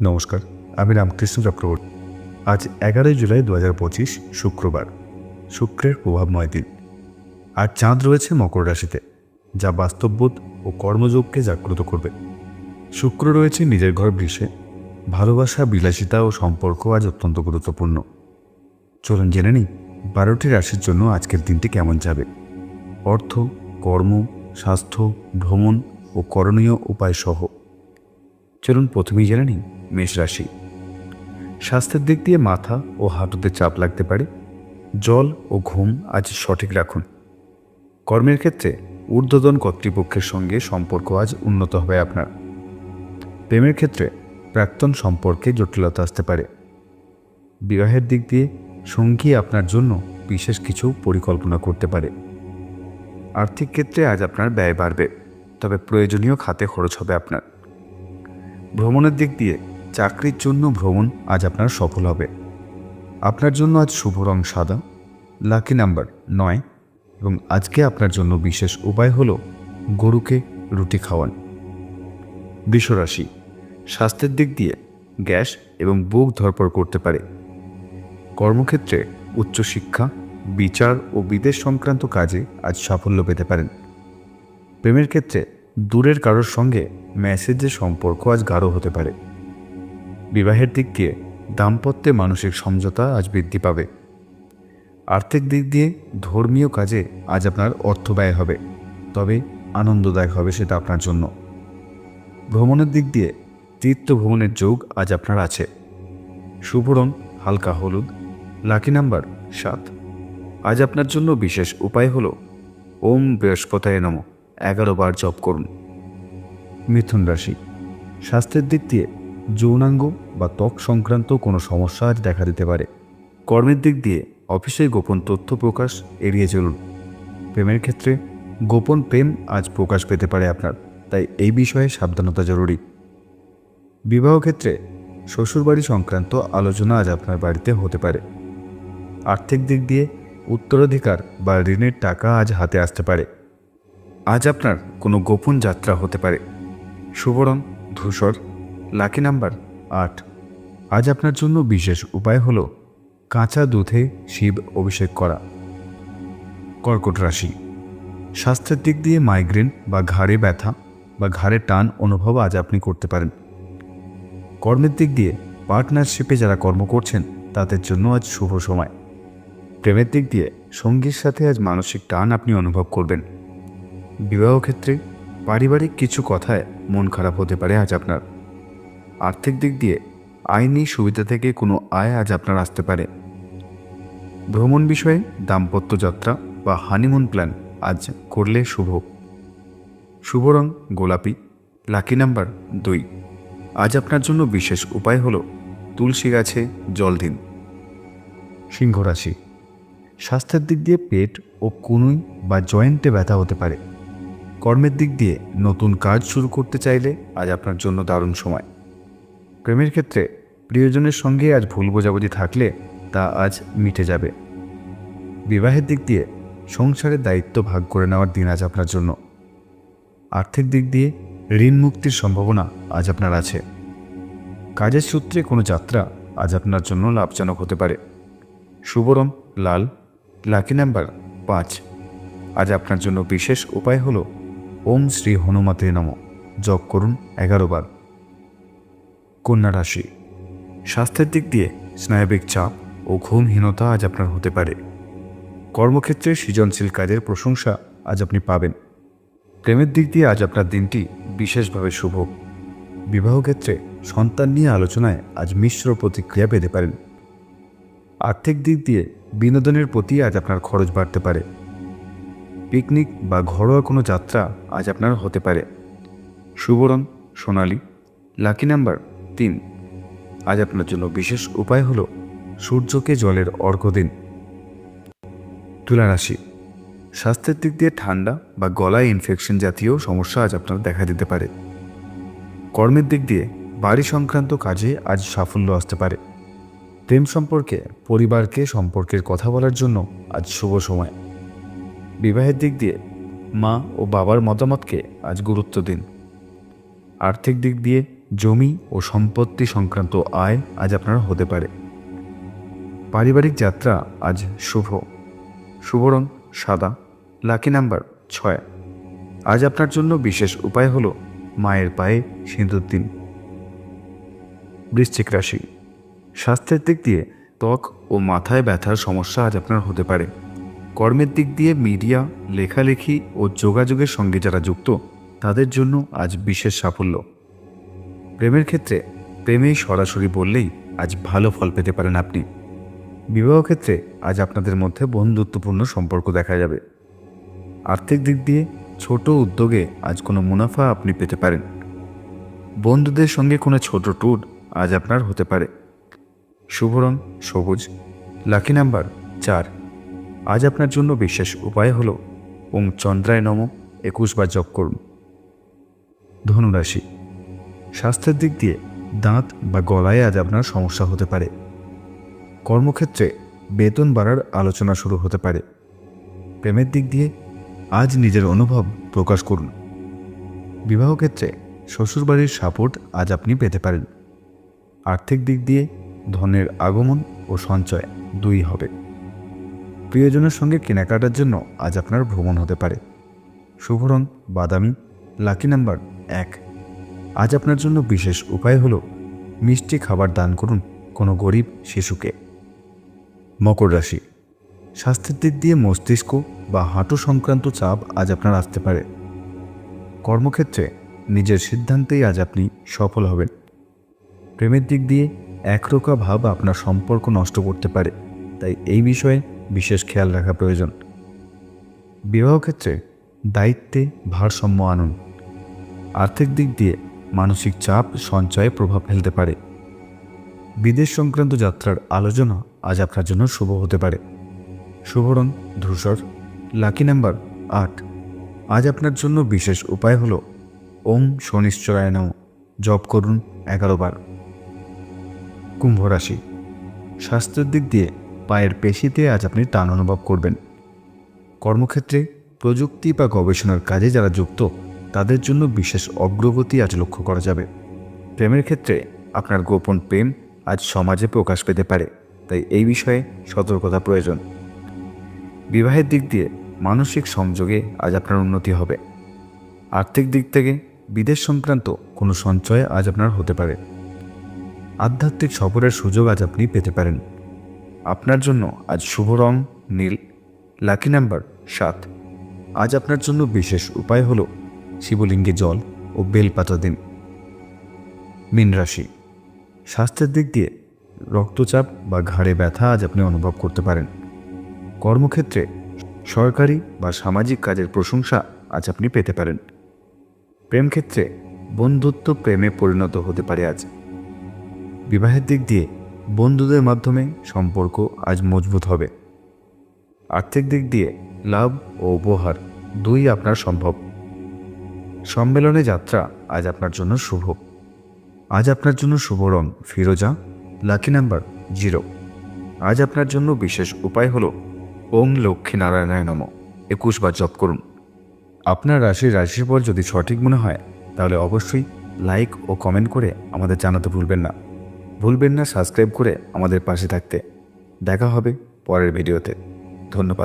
নমস্কার, আমি রামকৃষ্ণ চক্রবর্তী। আজ 11 জুলাই 2025 শুক্রবার, শুক্রের প্রভাবময় দিন। আর চাঁদ রয়েছে মকর রাশিতে, যা বাস্তববোধ ও কর্মযোগকে জাগ্রত করবে। শুক্র রয়েছে নিজের ঘর বৃষে। ভালোবাসা, বিলাসিতা ও সম্পর্ক আজ অত্যন্ত গুরুত্বপূর্ণ। চলুন জেনে নিই 12টি রাশির জন্য আজকের দিনটি কেমন যাবে। অর্থ, কর্ম, স্বাস্থ্য, ভ্রমণ ও করণীয় উপায় সহ। চলুন প্রথমেই জেনে নিই মেষ রাশি। স্বাস্থ্যের দিক দিয়ে মাথা ও হাঁটুতে চাপ লাগতে পারে। জল ও ঘুম আজ সঠিক রাখুন। কর্মের ক্ষেত্রে ঊর্ধ্বতন কর্তৃপক্ষের সঙ্গে সম্পর্ক আজ উন্নত হবে আপনার। প্রেমের ক্ষেত্রে প্রাক্তন সম্পর্কে জটিলতা আসতে পারে। বিবাহের দিক দিয়ে সঙ্গী আপনার জন্য বিশেষ কিছু পরিকল্পনা করতে পারে। আর্থিক ক্ষেত্রে আজ আপনার ব্যয় বাড়বে, তবে প্রয়োজনীয় খাতে খরচ হবে আপনার। ভ্রমণের দিক দিয়ে চাকরির জন্য ভ্রমণ আজ আপনার সফল হবে। আপনার জন্য আজ শুভ রং সাদা, লাকি নাম্বার 9 এবং আজকে আপনার জন্য বিশেষ উপায় হল গরুকে রুটি খাওয়ান। বৃষ রাশি। স্বাস্থ্যের দিক দিয়ে গ্যাস এবং বুক ধরপড় করতে পারে। কর্মক্ষেত্রে উচ্চশিক্ষা, বিচার ও বিদেশ সংক্রান্ত কাজে আজ সাফল্য পেতে পারেন। প্রেমের ক্ষেত্রে দূরের কারোর সঙ্গে মেসেজের সম্পর্ক আজ গাঢ় হতে পারে। বিবাহের দিক দিয়ে দাম্পত্যে মানসিক সমঝোতা আজ বৃদ্ধি পাবে। আর্থিক দিক দিয়ে ধর্মীয় কাজে আজ আপনার অর্থ ব্যয় হবে, তবে আনন্দদায়ক হবে সেটা আপনার জন্য। ভ্রমণের দিক দিয়ে তীর্থ ভ্রমণের যোগ আজ আপনার আছে। শুভ রং হালকা হলুদ, লাকি নাম্বার 7। আজ আপনার জন্য বিশেষ উপায় হল ওম বৃহস্পতায় নমঃ 11 বার জপ করুন। মিথুন রাশি। স্বাস্থ্যের দিক দিয়ে যৌনাঙ্গ বা ত্বক সংক্রান্ত কোনো সমস্যা আজ দেখা দিতে পারে। কর্মের দিক দিয়ে অফিসে গোপন তথ্য প্রকাশ এড়িয়ে চলুন। প্রেমের ক্ষেত্রে গোপন প্রেম আজ প্রকাশ পেতে পারে আপনার, তাই এই বিষয়ে সাবধানতা জরুরি। বিবাহ ক্ষেত্রে শ্বশুরবাড়ি সংক্রান্ত আলোচনা আজ আপনার বাড়িতে হতে পারে। আর্থিক দিক দিয়ে উত্তরাধিকার বা ঋণের টাকা আজ হাতে আসতে পারে। আজ আপনার কোনো গোপন যাত্রা হতে পারে। শুভ রং ধূসর, লাকি নাম্বার 8। আজ আপনার জন্য বিশেষ উপায় হল কাঁচা দুধে শিব অভিষেক করা। কর্কট রাশি। স্বাস্থ্যের দিক দিয়ে মাইগ্রেন বা ঘাড়ে ব্যথা বা ঘাড়ে টান অনুভব আজ আপনি করতে পারেন। কর্মের দিক দিয়ে পার্টনারশিপে যারা কর্ম করছেন তাদের জন্য আজ শুভ সময়। প্রেমের দিক দিয়ে সঙ্গীর সাথে আজ মানসিক টান আপনি অনুভব করবেন। বিবাহ ক্ষেত্রে পারিবারিক কিছু কথায় মন খারাপ হতে পারে আজ আপনার। আর্থিক দিক দিয়ে আইনি সুবিধা থেকে কোনো আয় আজ আপনার আসতে পারে। ভ্রমণ বিষয়ে দাম্পত্য যাত্রা বা হানিমুন প্ল্যান আজ করলে শুভ। শুভ রং গোলাপি, লাকি নাম্বার 2। আজ আপনার জন্য বিশেষ উপায় হল তুলসী গাছে জল দিন। সিংহ রাশি। স্বাস্থ্যের দিক দিয়ে পেট ও কনুই বা জয়েন্টে ব্যথা হতে পারে। কর্মের দিক দিয়ে নতুন কাজ শুরু করতে চাইলে আজ আপনার জন্য দারুণ সময়। প্রেমের ক্ষেত্রে প্রিয়জনের সঙ্গে আজ ভুল বোঝাবুঝি থাকলে তা আজ মিটে যাবে। বিবাহের দিক দিয়ে সংসারের দায়িত্ব ভাগ করে নেওয়ার দিন আজ আপনার জন্য। আর্থিক দিক দিয়ে ঋণ মুক্তির সম্ভাবনা আজ আপনার আছে। কাজের সূত্রে কোনো যাত্রা আজ আপনার জন্য লাভজনক হতে পারে। শুভ রং লাল, লাকি নাম্বার 5। আজ আপনার জন্য বিশেষ উপায় হল ওম শ্রী হনুমতে নমঃ জপ করুন 11 বার। কন্যা রাশি। স্বাস্থ্যের দিক দিয়ে স্নায়বিক চাপ ও ঘুমহীনতা আজ আপনার হতে পারে। কর্মক্ষেত্রে সৃজনশীল কাজের প্রশংসা আজ আপনি পাবেন। প্রেমের দিক দিয়ে আজ আপনার দিনটি বিশেষভাবে শুভ। বিবাহ ক্ষেত্রে সন্তান নিয়ে আলোচনায় আজ মিশ্র প্রতিক্রিয়া পেতে পারেন। আর্থিক দিক দিয়ে বিনোদনের প্রতি আজ আপনার খরচ বাড়তে পারে। পিকনিক বা ঘরোয়া কোনো যাত্রা আজ আপনার হতে পারে। শুভ রং সোনালি, লাকি নাম্বার 3। আজ আপনার জন্য বিশেষ উপায় হল সূর্যকে জলের অর্ঘ্য দিন। তুলা রাশি। স্বাস্থ্যের দিক দিয়ে ঠান্ডা বা গলায় ইনফেকশন জাতীয় সমস্যা আজ আপনার দেখা দিতে পারে। কর্মের দিক দিয়ে বাড়ি সংক্রান্ত কাজে আজ সাফল্য আসতে পারে। প্রেম সম্পর্কে পরিবারকে সম্পর্কের কথা বলার জন্য আজ শুভ সময়। বিবাহের দিক দিয়ে মা ও বাবার মতামতকে আজ গুরুত্ব দিন। আর্থিক দিক দিয়ে জমি ও সম্পত্তি সংক্রান্ত আয় আজ আপনার হতে পারে। পারিবারিক যাত্রা আজ শুভ। শুভ রং সাদা। Lucky number 6। আজ আপনার জন্য বিশেষ উপায় হলো মায়ের পায়ে সিঁদুর দিন। বৃশ্চিক রাশি। স্বাস্থ্যের দিক দিয়ে ত্বক ও মাথায় ব্যথার সমস্যা আজ আপনার হতে পারে। কর্মের দিক দিয়ে মিডিয়া, লেখালেখি ও যোগাযোগের সঙ্গে যারা যুক্ত তাদের জন্য আজ বিশেষ সাফল্য। প্রেমের ক্ষেত্রে প্রেমেই সরাসরি বললেই আজ ভালো ফল পেতে পারেন আপনি। বিবাহ ক্ষেত্রে আজ আপনাদের মধ্যে বন্ধুত্বপূর্ণ সম্পর্ক দেখা যাবে। আর্থিক দিক দিয়ে ছোট উদ্যোগে আজ কোনো মুনাফা আপনি পেতে পারেন। বন্ধুদের সঙ্গে কোনো ছোট ট্যুর আজ আপনার হতে পারে। শুভ রং সবুজ। Lucky number 4। আজ আপনার জন্য বিশেষ উপায় হল ওং চন্দ্রায় নম 21 বার জপ করুন। ধনুরাশি। স্বাস্থ্যের দিক দিয়ে দাঁত বা গলায় আজ আপনার সমস্যা হতে পারে। কর্মক্ষেত্রে বেতন বাড়ার আলোচনা শুরু হতে পারে। প্রেমের দিক দিয়ে আজ নিজের অনুভব প্রকাশ করুন। বিবাহ ক্ষেত্রে শ্বশুরবাড়ির সাপোর্ট আজ আপনি পেতে পারেন। আর্থিক দিক দিয়ে ধনের আগমন ও সঞ্চয় দুই হবে। প্রিয়জনের সঙ্গে কেনাকাটার জন্য আজ আপনার ভ্রমণ হতে পারে। শুভ রং বাদামি। Lucky number 1। আজ আপনার জন্য বিশেষ উপায় হলো মিষ্টি খাবার দান করুন কোনো গরিব শিশুকে। মকর রাশি। স্বাস্থ্যের দিক দিয়ে মস্তিষ্ক বা হাঁটু সংক্রান্ত চাপ আজ আপনার আসতে পারে। কর্মক্ষেত্রে নিজের সিদ্ধান্তেই আজ আপনি সফল হবেন। প্রেমের দিক দিয়ে একরোখা ভাব আপনার সম্পর্ক নষ্ট করতে পারে, তাই এই বিষয়ে বিশেষ খেয়াল রাখা প্রয়োজন। বিবাহ ক্ষেত্রে দায়িত্বে ভারসাম্য আনুন। আর্থিক দিক দিয়ে মানসিক চাপ সঞ্চয়ে প্রভাব ফেলতে পারে। বিদেশ সংক্রান্ত যাত্রার আলোচনা আজ আপনার জন্য শুভ হতে পারে। শুভ রং ধূসর। Lucky number 8। আজ আপনার জন্য বিশেষ উপায় হলো ওং শনিশ্চরায় নমঃ জপ করুন 11 বার। কুম্ভ রাশি। স্বাস্থ্যের দিক দিয়ে পায়ের পেশিতে আজ আপনি টান অনুভব করবেন। কর্মক্ষেত্রে প্রযুক্তি বা গবেষণার কাজে যারা যুক্ত তাদের জন্য বিশেষ অগ্রগতি আজ লক্ষ্য করা যাবে। প্রেমের ক্ষেত্রে আপনার গোপন প্রেম আজ সমাজে প্রকাশ পেতে পারে, তাই এই বিষয়ে সতর্কতা প্রয়োজন। বিবাহের দিক দিয়ে মানসিক সংযোগে আজ আপনার উন্নতি হবে। আর্থিক দিক থেকে বিদেশ সংক্রান্ত কোনো সঞ্চয় আজ আপনার হতে পারে। আধ্যাত্মিক সফরের সুযোগ আজ আপনি পেতে পারেন। আপনার জন্য আজ শুভ রং নীল। Lucky number 7। আজ আপনার জন্য বিশেষ উপায় হলো শিবলিঙ্গে জল ও বেলপাতা দিন। মীন রাশি। স্বাস্থ্যের দিক দিয়ে রক্তচাপ বা ঘাড়ে ব্যথা আজ আপনি অনুভব করতে পারেন। কর্মক্ষেত্রে সরকারি বা সামাজিক কাজের প্রশংসা আজ আপনি পেতে পারেন। প্রেম ক্ষেত্রে বন্ধুত্ব প্রেমে পরিণত হতে পারে আজ। বিবাহের দিক দিয়ে বন্ধুদের মাধ্যমে সম্পর্ক আজ মজবুত হবে। আর্থিক দিক দিয়ে লাভ ও উপহার দুই আপনার সম্ভব। সম্মেলনে যাত্রা আজ আপনার জন্য শুভ। আজ আপনার জন্য শুভ রং ফিরোজা। Lucky number 0। আজ আপনার জন্য বিশেষ উপায় হলো ওং লক্ষ্মীনারায়ণায় নমঃ 21 বার জপ করুন। আপনার রাশিফল যদি সঠিক মনে হয় তাহলে অবশ্যই লাইক ও কমেন্ট করে আমাদের জানাতে ভুলবেন না সাবস্ক্রাইব করে আমাদের পাশে থাকতে। দেখা হবে পরের ভিডিওতে। ধন্যবাদ।